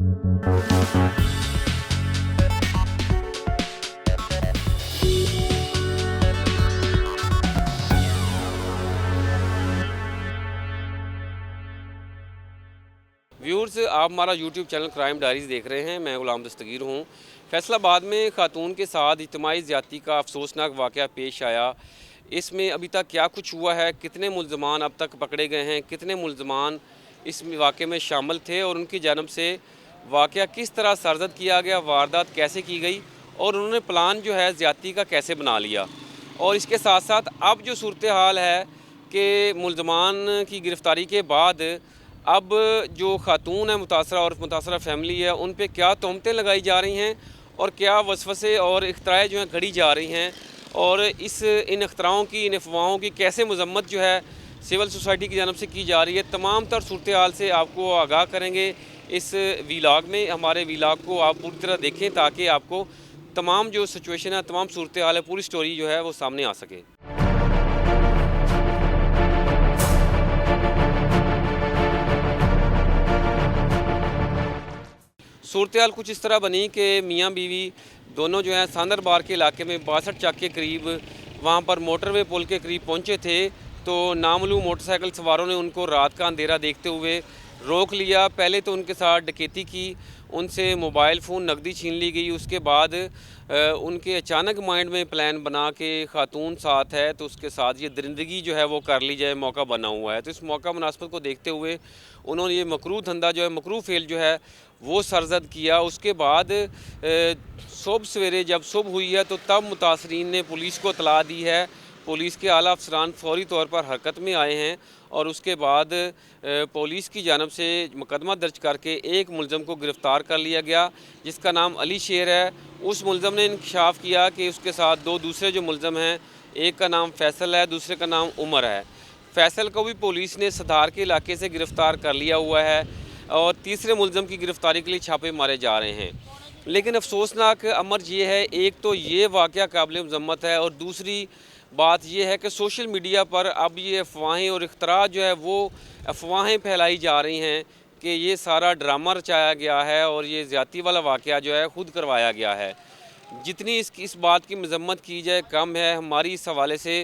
Viewers, आप हमारा YouTube channel crime diaries देख रहे हैं। मैं गुलाम दस्तगीर हूँ। फैसलाबाद में खातून के साथ इज्तिमाई ज़्यादती का अफसोसनाक वाक़या पेश आया। इसमें अभी तक क्या कुछ हुआ है, कितने मुल्ज़मान अब तक पकड़े गए हैं, कितने मुल्ज़मान इस वाक़े में शामिल थे और उनकी जानब से वाक़या किस तरह सरज़द किया गया, वारदात कैसे की गई और उन्होंने प्लान जो है ज़्यादती का कैसे बना लिया। और इसके साथ साथ अब जो सूरत हाल है कि मुल्ज़मान की गिरफ़्तारी के बाद अब जो खातून है मुतासरा और मुतासरा फैमिली है, उन पे क्या तोहमतें लगाई जा रही हैं और क्या वसवसे और इख्तराएँ जो हैं गढ़ी जा रही हैं, और इन इख्तराओं की, इन अफवाहों की कैसे मज़म्मत जो है सिविल सोसाइटी की जानब से की जा रही है। तमाम तर सूरत हाल से आपको आगाह करेंगे इस वीलॉग में। हमारे वीलॉग को आप पूरी तरह देखें ताकि आपको तमाम जो सिचुएशन है, तमाम सूरत हाल है, पूरी स्टोरी जो है वो सामने आ सके। सूरत हाल कुछ इस तरह बनी कि मियाँ बीवी दोनों जो हैं सांदरबार के इलाके में 62 चक के करीब वहाँ पर मोटरवे पुल के करीब पहुँचे थे, तो नामालूम मोटरसाइकिल सवारों ने उनको रात का अंधेरा देखते हुए रोक लिया। पहले तो उनके साथ डकैती की, उनसे मोबाइल फ़ोन, नकदी छीन ली गई। उसके बाद उनके अचानक माइंड में प्लान बना कि खातून साथ है तो उसके साथ ये दरिंदगी जो है वो कर ली जाए, मौका बना हुआ है। तो इस मौका मुनासबत को देखते हुए उन्होंने ये मकरूह धंधा जो है, मकरूह फ़ेल जो है वो सरज़द किया। उसके बाद सुबह सवेरे जब सुबह हुई है तो तब मुतासरीन ने पुलिस को इत्तला दी है। पुलिस के आला अफसरान फ़ौरी तौर पर हरकत में आए हैं और उसके बाद पुलिस की जानब से मुकदमा दर्ज करके एक मुलज़म को गिरफ़्तार कर लिया गया, जिसका नाम अली शेर है। उस मुलज़म ने इंकशाफ किया कि उसके साथ दो दूसरे जो मुलज़म हैं, एक का नाम फ़ैसल है, दूसरे का नाम उमर है। फ़ैसल को भी पुलिस ने सदार के इलाके से गिरफ़्तार कर लिया हुआ है और तीसरे मुलज़म की गिरफ़्तारी के लिए छापे मारे जा रहे हैं। लेकिन अफसोसनाक अमर ये है, एक तो ये वाक़या काबिल मज़म्मत है और दूसरी बात यह है कि सोशल मीडिया पर अब ये अफवाहें और इख्तरा जो है वो अफवाहें फैलाई जा रही हैं कि ये सारा ड्रामा रचाया गया है और ये ज़्यादती वाला वाक़या जो है ख़ुद करवाया गया है। जितनी इस बात की मज़म्मत की जाए कम है। हमारी इस हवाले से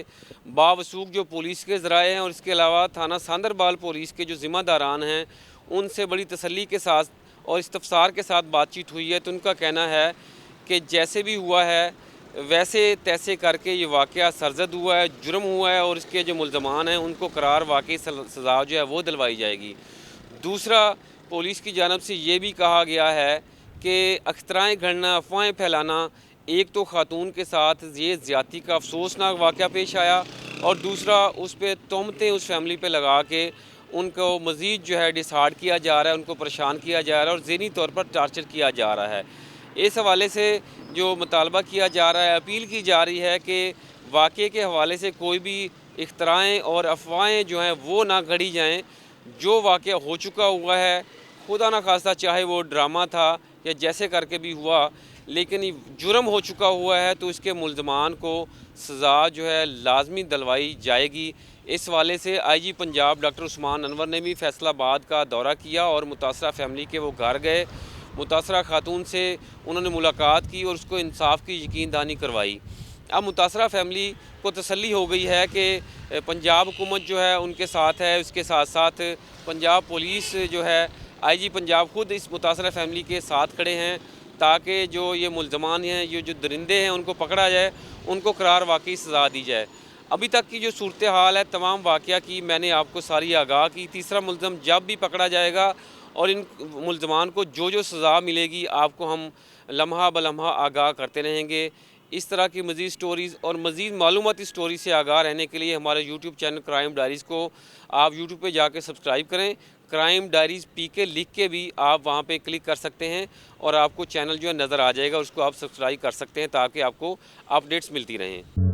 बावसूख जो पुलिस के ज़राए हैं और इसके अलावा थाना सांदरबाल पुलिस के जो ज़िम्मेदारान हैं, उनसे बड़ी तसल्ली के साथ और इस्तफ़सार के साथ बातचीत हुई है। तो उनका कहना है कि जैसे भी हुआ है वैसे तैसे करके ये वाक़या सरज़द हुआ है, जुर्म हुआ है और इसके जो मुल्ज़मान हैं उनको करार वाक़ई सज़ा जो है वो दिलवाई जाएगी। दूसरा, पुलिस की जानब से ये भी कहा गया है कि अख्तराएँ गढ़ना, अफवाहें फैलाना, एक तो खातून के साथ ये ज़्यादती का अफसोसनाक वाक़या पेश आया और दूसरा उस पर तोहमतें उस फैमिली पे लगा के उनको मज़ीद जो है डिसहार्ट किया जा रहा है, उनको परेशान किया जा रहा है और ज़हनी तौर पर टार्चर किया जा रहा है। इस हवाले से जो मुतालबा किया जा रहा है, अपील की जा रही है कि वाक़े के हवाले से कोई भी इख्तराएँ और अफवाहें जो हैं वो ना गढ़ी जाएँ। जो वाक़या हो चुका हुआ है, खुदा ना खास्ता चाहे वो ड्रामा था या जैसे करके भी हुआ, लेकिन ये जुर्म हो चुका हुआ है तो इसके मुल्ज़मान को सज़ा जो है लाज़मी दिलवाई जाएगी। इस हवाले से आईजी पंजाब डॉक्टर उस्मान अनवर ने भी फैसलाबाद का दौरा किया और मुतासरा फैमिली के वो घर गए। मुतासरा खातून से उन्होंने मुलाकात की और उसको इंसाफ की यकीन दहानी करवाई। अब मुतासरा फैमिली को तसल्ली हो गई है कि पंजाब हुकूमत जो है उनके साथ है। उसके साथ साथ पंजाब पुलिस जो है, आईजी पंजाब खुद इस मुतासरा फैमिली के साथ खड़े हैं ताकि जो ये मुल्ज़मान हैं, ये जो दरिंदे हैं, उनको पकड़ा जाए, उनको करार वाक़ई सज़ा दी जाए। अभी तक की जो सूरत हाल है तमाम वाक़या की मैंने आपको सारी आगाह की। तीसरा मुल्ज़म जब भी पकड़ा जाएगा और इन मुल्ज़मान को जो सज़ा मिलेगी आपको हम लम्हा ब लम्हा आगाह करते रहेंगे। इस तरह की मज़ीद स्टोरीज़ और मज़ीद मालूमाती स्टोरी से आगाह रहने के लिए हमारे यूट्यूब चैनल क्राइम डायरीज़ को आप यूट्यूब पे जाकर सब्सक्राइब करें। क्राइम डायरीज़ PK लिख के भी आप वहाँ पे क्लिक कर सकते हैं और आपको चैनल जो है नज़र आ जाएगा, उसको आप सब्सक्राइब कर सकते हैं ताकि आपको अपडेट्स मिलती रहें।